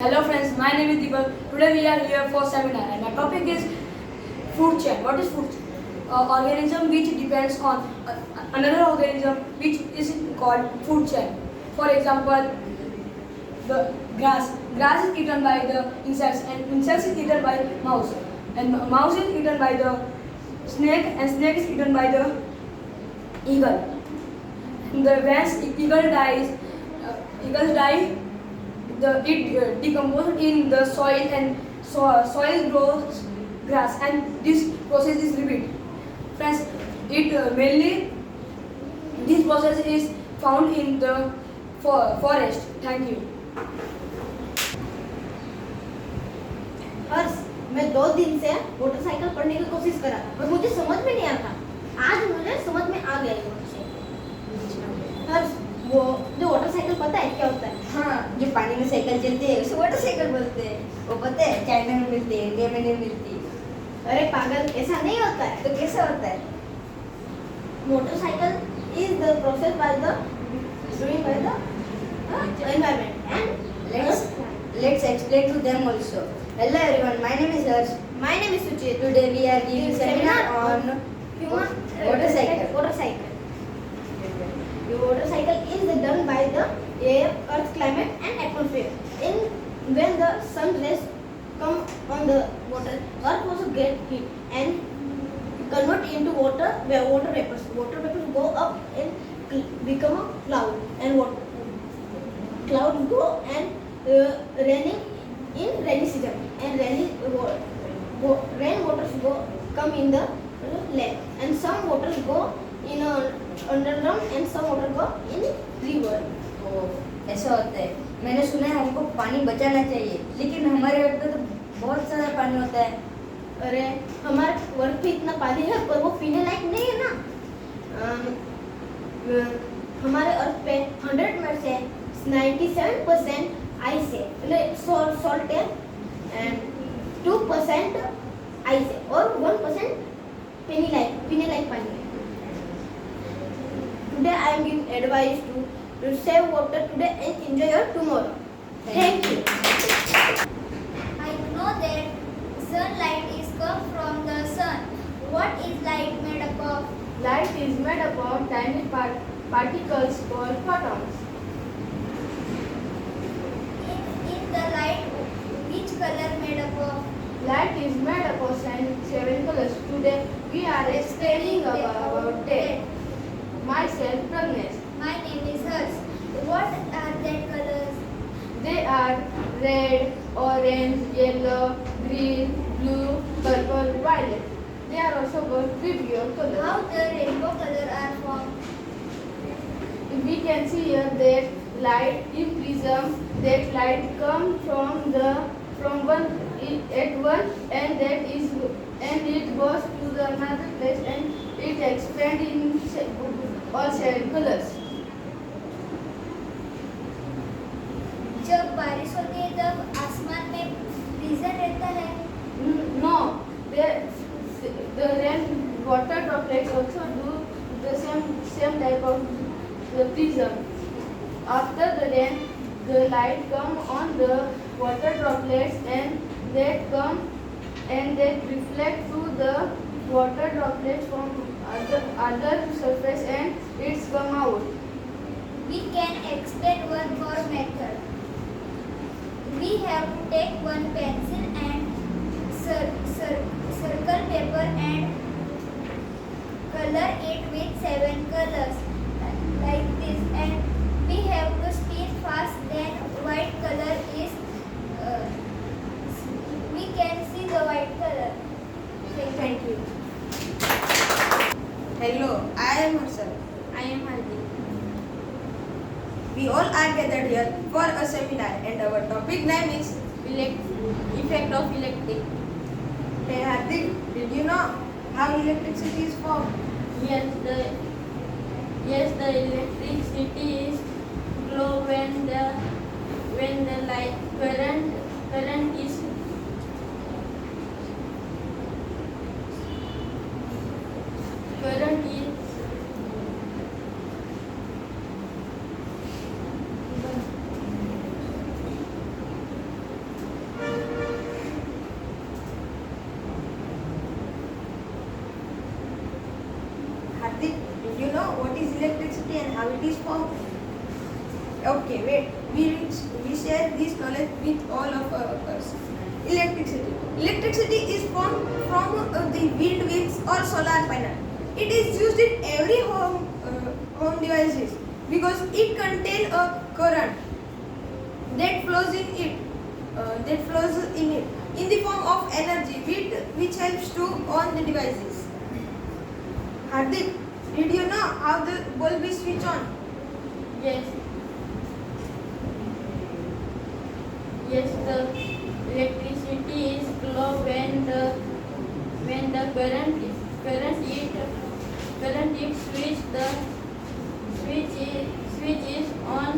Hello friends, my name is Deepak. Today we are here for seminar and my topic is food chain. What is food chain? Organism which depends on another organism which is called food chain. For example, the grass. Grass is eaten by the insects and insects is eaten by mouse. And mouse is eaten by the snake and snake is eaten by the eagle. And when eagles die, it decomposes in the soil and soil grows grass and this process is repeat. Friends, it mainly this process is found in the forest. Thank you. हर्ष, मैं 2 दिन से motorcycle पढ़ने की कोशिश करा पर मुझे समझ में नहीं आता। आज मुझे समझ में आ गया ये मोटरसाइकिल। हर्ष, वो जो मोटरसाइकिल पता है क्या होता है? हाँ, जो पानी में साइकिल चलती है उसे मोटरसाइकिल बोलते हैं। वो पता है चाइना में मिलती है, इंडिया में नहीं मिलती। अरे पागल, ऐसा नहीं होता है। तो कैसे होता है? Motorcycle is the process by the doing by the environment and Let's explain to them also. Hello everyone, my name is Harsh. My name is Suchit. Today we are giving seminar on motorcycle. Motorcycle. The motorcycle is done by the air, earth, climate and atmosphere. When the sun rays come on the water, earth also get heat and convert into water vapors. Water vapors go up and become a cloud, and clouds go and raining in rainy season, and rain waters come in the lake, and some waters go in underground and some water go in river. ओह, ऐसा होता है। मैंने सुना है हमको पानी बचाना चाहिए, लेकिन हमारे घर पे तो बहुत सारा पानी होता है। अरे हमारे वर्ग पे इतना पानी है पर वो पीने लायक नहीं है ना। हमारे अर्थ पे 100 में से 97% आइस है, सॉल्ट है, एंड 2% आइस है और 1% पीने लायक पानी है। Today I am giving advice to save water today and enjoy your tomorrow. Thank you. I know that sunlight is come from the sun. What is light made up of? Light is made up of tiny particles called photons. In the light, which color made up of? Light is made up of 7 colors. Today we are explaining about that. Myself, Pragnesh. My name is Harsh. What are that colors? They are red, orange, yellow, green, blue, purple, violet. They are also called trivial colors. How the rainbow color are formed? We can see here that light in prism, that light comes from one at one and it goes to the another place and it expands in all 7 colors. जब बारिश होती है तब आसमान में prism रहता है। No, the rain water droplets also do the same type of the prism. After the rain, the light come on the water droplets and that reflect to the water droplets from other surface and it's come out. We can explain one more method. We have to take one pencil and circle paper and color it with 7 colors like this, and we have to speed fast. Then white color is we can see the white color. Thank you. Hello, I am Harshal. I am Hardik. We all are gathered here for a seminar and our topic name is Effect of electric. Hey Hardik, did you know how electricity is formed? Yes, the electricity is flow when the light current is how it is formed. Okay, wait. We share this knowledge with all of us. Electricity. Electricity is formed from the wind wheels or solar panel. It is used in every home devices because it contains a current that flows in it. In the form of energy which helps to on the devices. Hardik, did you know how the bulb is switched on? Yes. Yes, the electricity is flow when the current is switch is on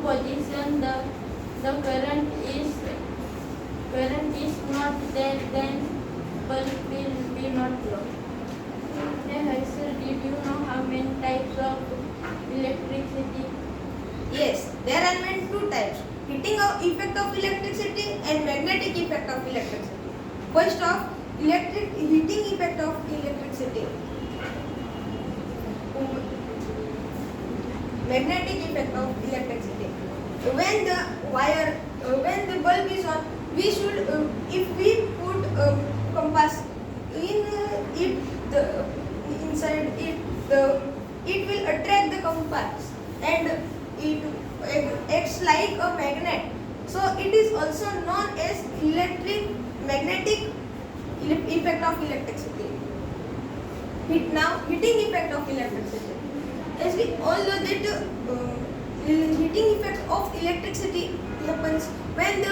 position, the current is not there, then bulb will not flow. Hey Harsha, did you know how many types of electricity? Yes, there are main two types: heating effect of electricity and magnetic effect of electricity. First of heating effect of electricity. Magnetic effect of electricity. When the bulb is on, we should if we put compass in inside it, it will attract the compass and it acts like a magnet. So it is also known as magnetic effect of electricity. Heating effect of electricity. As we all know that heating effect of electricity happens when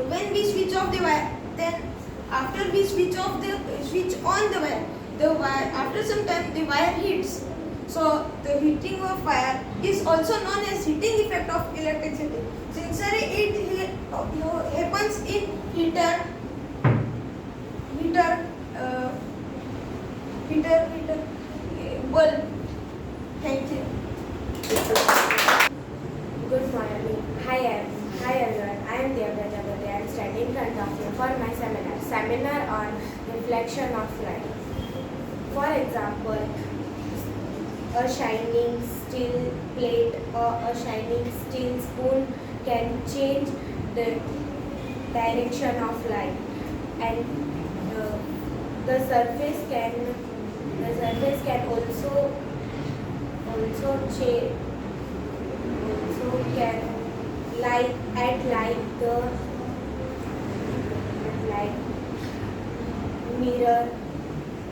when we switch off the wire. Then after we switch on the wire, after some time the wire heats. So the heating of wire is also known as heating effect of electricity. Since it happens in heater bulb. Thank you. Good morning. Hi everyone. I am Dev Prajapati. I am standing in front of you for my seminar on reflection of light. For example, a shining steel plate or a shining steel spoon can change the direction of light, and the surface can also change. Also can like mirror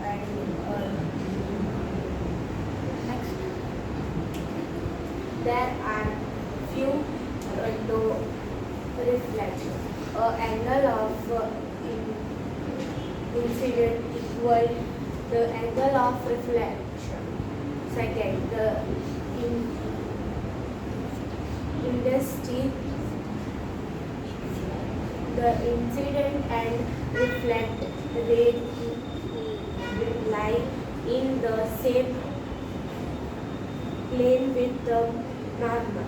and next there are few reflections. Angle of incident equal the angle of reflection. Second, the intensity, the incident and reflect ray lie in the same plane with the normal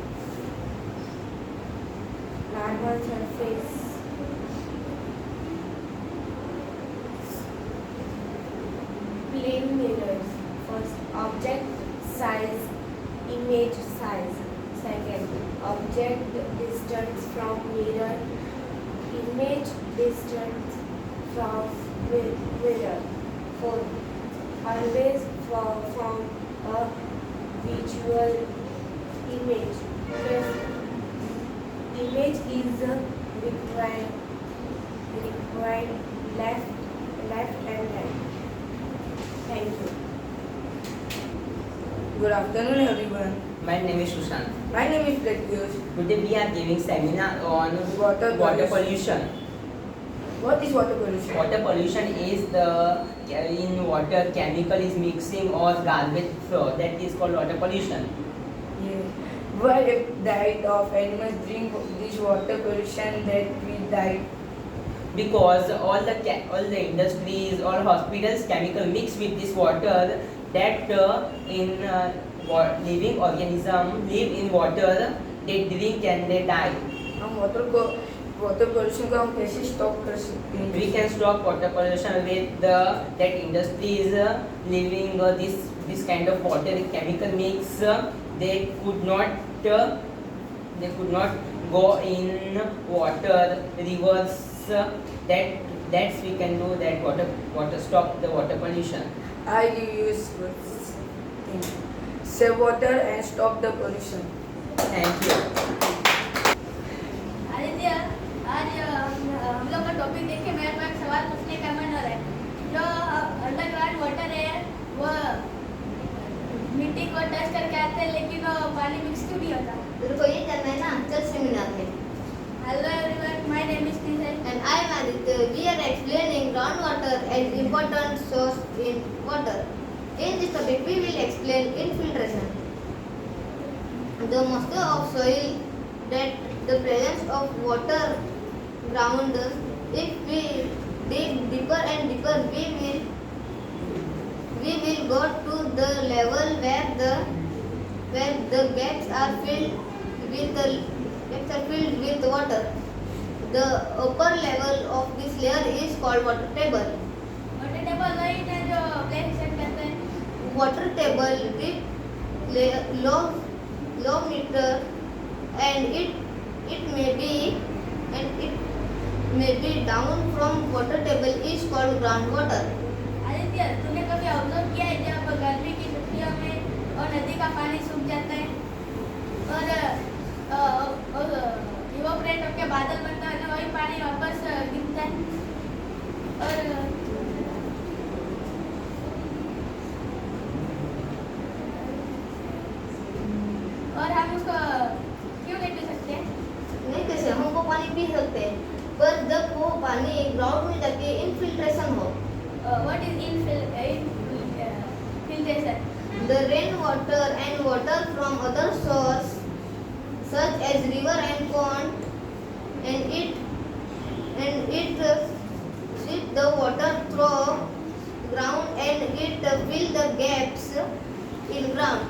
surface. Plane mirrors. First, object size, image size. Second, object distance from mirror, image distance from mirror. Fourth, always form a visual image. Fifth, image is required left and right. Thank you. Good afternoon, everyone. My name is Sushant. My name is Pratyush. Today we are giving seminar on Water pollution. What is water pollution? Water pollution is the in water chemical is mixing or garbage flow. That is called water pollution. Yeah. Why if diet of animals drink this water pollution that we die? Because all the industries, all hospitals chemical mix with this water that living organism live in water, they drink and they die. हम water को water pollution को हम कैसे stop कर सकते हैं? We can stop water pollution with that industries leaving this kind of water with chemical mix. They could not go in water rivers. That's we can do that water stop the water pollution. I give you thing. Save water and stop the pollution. Thank you. Aditya, आज हम लोग का topic देख के मेरे को एक सवाल पूछने का मन हो रहा है। जो अंडरग्राउंड वाटर है वो मिट्टी को टच करके आते हैं, लेकिन वो पानी मिक्स क्यों नहीं होता? तेरे को ये जानना है ना, चल सेमिनार में। Hello everyone, my name is Neeraj And I am Aditya. We are explaining groundwater as important source in water. In this topic, we will explain infiltration. The moisture of soil, that the presence of water ground. If we dig deeper and deeper, we will go to the level where the gaps are filled with water. The upper level of this layer is called water table. Water table वही है जो plane set करते हैं। Water table dip low meter, and it may be down from water table is called groundwater. Aditya, तूने कभी observe किया है जब गर्मी की छुट्टियों में और नदी का पानी सूख जाता है और इवोपरेट होकर बादल बनता है, वही पानी वापस गिरता है और हम उसको क्यों नहीं पी सकते? नहीं, कैसे हमको पानी पी सकते हैं, पर जब वो पानी ग्राउंड में जाके इनफिल्ट्रेशन हो। What is infiltration? The rainwater and water from other source such as river and pond, and it sweep the water through ground and it fill the gaps in ground.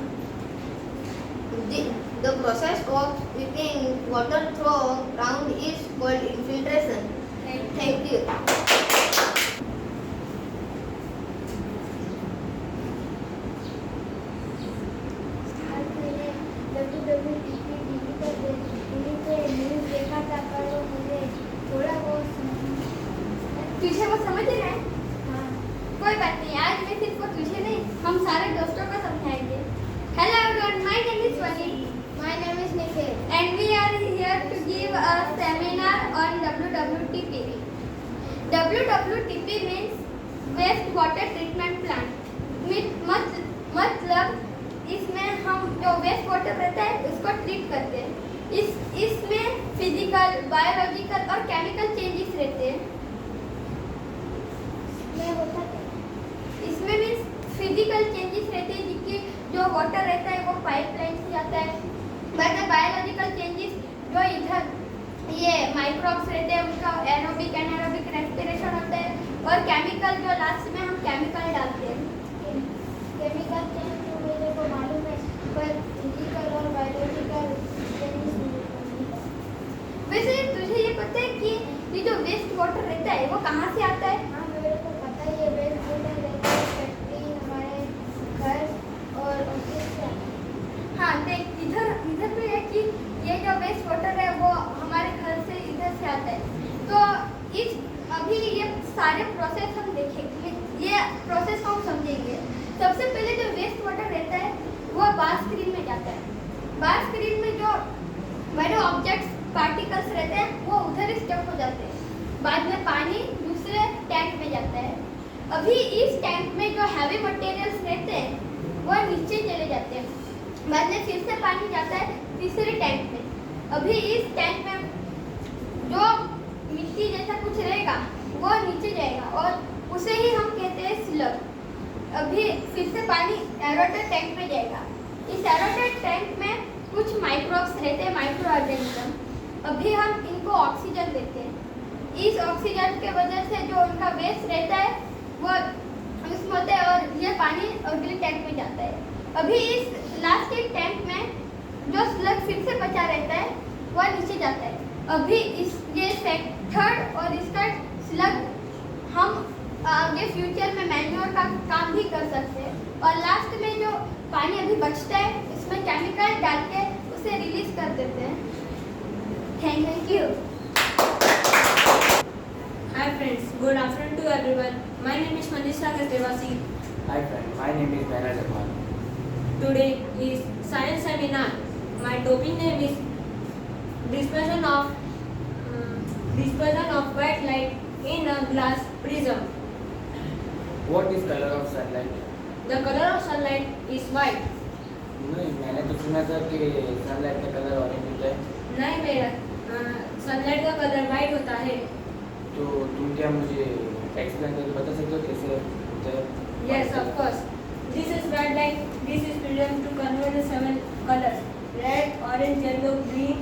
The process of sweeping water through ground is called infiltration. Thank you. तुझे वो समझ रहा है? हाँ। कोई बात नहीं, आज मैं सिर्फ तुझे नहीं, हम सारे दोस्तों को समझाएंगे। Hello everyone, my name is Vani. My name is Nikhil. And we are here to give a seminar on WWTP. WWTP means waste water treatment plant. मतलब इसमें हम जो वेस्ट वाटर रहता है उसको ट्रीट करते हैं। इसमें फिजिकल, बायोलॉजिकल और केमिकल चेंजेस रहते हैं। इसमें मीन्स फिजिकल चेंजेस रहते हैं, जिसकी जो वाटर रहता है वो पाइपलाइन से जाता है। बट बायोलॉजिकल चेंजेस जो इधर ये माइक्रोब्स रहते हैं उनका एरोबिक एनारोबिक रेस्पिरेशन होता है, और केमिकल जो लास्ट में हम केमिकल डालते हैं। केमिकल चेंज तो मेरे को मालूम है, पर फिजिकल और बायोलॉजिकल चेंजेस वैसे तुझे ये पता है कि ये जो वेस्ट वाटर रहता है वो कहाँ से आता है? हाँ, मेरे को पता है, ये वेस्ट वाटर रहता है फैक्ट्री, हमारे घर और ऑफिस से। हाँ देख, इधर पे है कि ये जो वेस्ट वाटर है वो हमारे घर से इधर से आता है। तो अभी ये सारे प्रोसेस हम देखेंगे, ये प्रोसेस को हम समझेंगे। सबसे पहले जो वेस्ट वाटर रहता है वो बार स्क्रीन में जाता है। बार स्क्रीन में जो बड़े ऑब्जेक्ट्स पार्टिकल्स रहते हैं वो उधर स्टक हो जाते हैं। बाद में पानी दूसरे टैंक में जाता है। अभी इस टैंक में जो हैवी मटेरियल्स रहते हैं वो नीचे चले जाते हैं। बाद में फिर से पानी जाता है तीसरे टैंक में। अभी इस टैंक में जो मिट्टी जैसा कुछ रहेगा वो नीचे जाएगा और उसे ही हम कहते हैं स्लग। अभी फिर से पानी एरोटेड टैंक में जाएगा। इस एरोटेड टैंक में कुछ माइक्रोब्स रहते हैं, माइक्रो ऑर्गेनिज्म। अभी हम इनको ऑक्सीजन देते हैं। इस ऑक्सीजन के वजह से जो उनका वेस्ट रहता है वो उसमें होता है और ये पानी अगले टैंक में जाता है। अभी इस लास्ट के टैंक में जो स्लग फिर से बचा रहता है वो नीचे जाता है। अभी ये थर्ड और इसका स्लग हम आगे फ्यूचर में मैन्योर का काम भी कर सकते हैं। और लास्ट में जो पानी अभी बचता है इसमें केमिकल डाल के उसे रिलीज कर देते हैं। Thank you. Hi friends, good afternoon to everyone. My name is Manish Rakesh Devasi. Hi friend, my name is Mehraj Akhwan. Today is science seminar. My topic name is dispersion of white light in a glass prism. What is color of sunlight? The color of sunlight is white. नहीं, मैंने तो सुना था कि sunlight का colour orange होता है। नहीं मेरा सनलाइट का कलर white होता है। तो तुम क्या मुझे एक्सप्लेन करके बता सकते हो कैसे होता है? Yes, of course. This is white light. This is prism to convert the 7 colors: red, orange, yellow, green,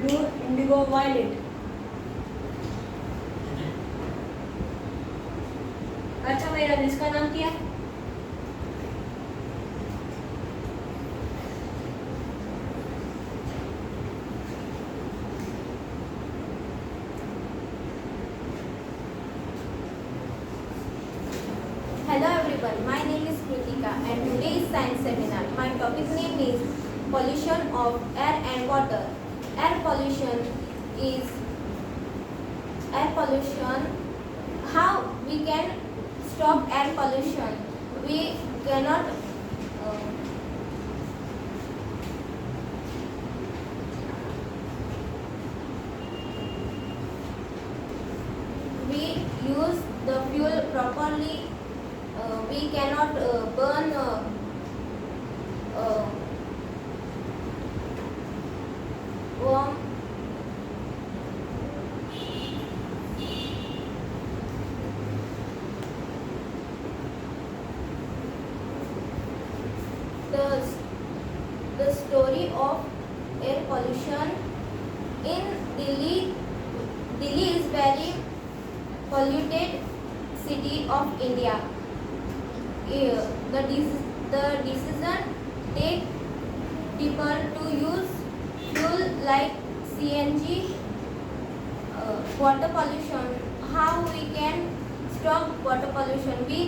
blue, indigo, violet. अच्छा मेरा जिसका नाम क्या? Hello everyone, my name is Kritika and today is science seminar. My topic name is pollution of air and water. Air pollution, how we can stop air pollution? We cannot we use the fuel properly. We cannot burn warm. The story of air pollution in Delhi. Delhi is very polluted city of India. The decision take people to use fuel like CNG. Water pollution. How we can stop water pollution? We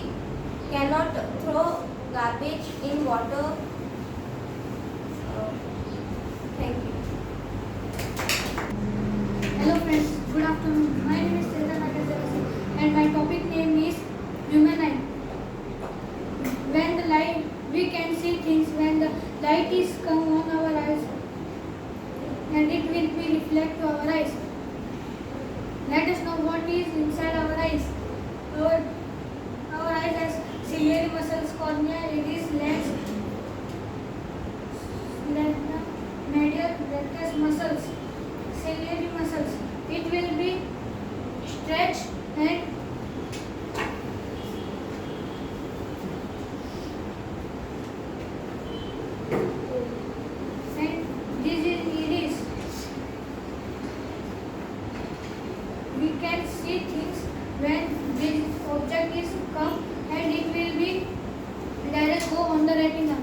cannot throw garbage in water. Thank you. Hello friends, good afternoon. My name is Cesar Nakasevasi and my topic name is human eye. When the light, we can see things when the light is come on our eyes and it will be reflect to our eyes. Let us know what is inside our eyes. Our eyes has ciliary muscles, cornea, iris, lens, medial rectus muscles, ciliary muscles. It will be stretched and this is iris. We can see things when this object is come and it will be direct go on the retina.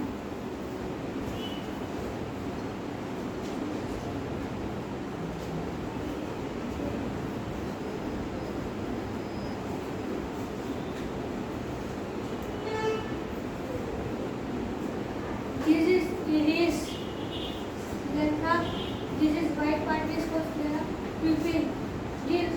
This is iris. This is white part is called pupil. This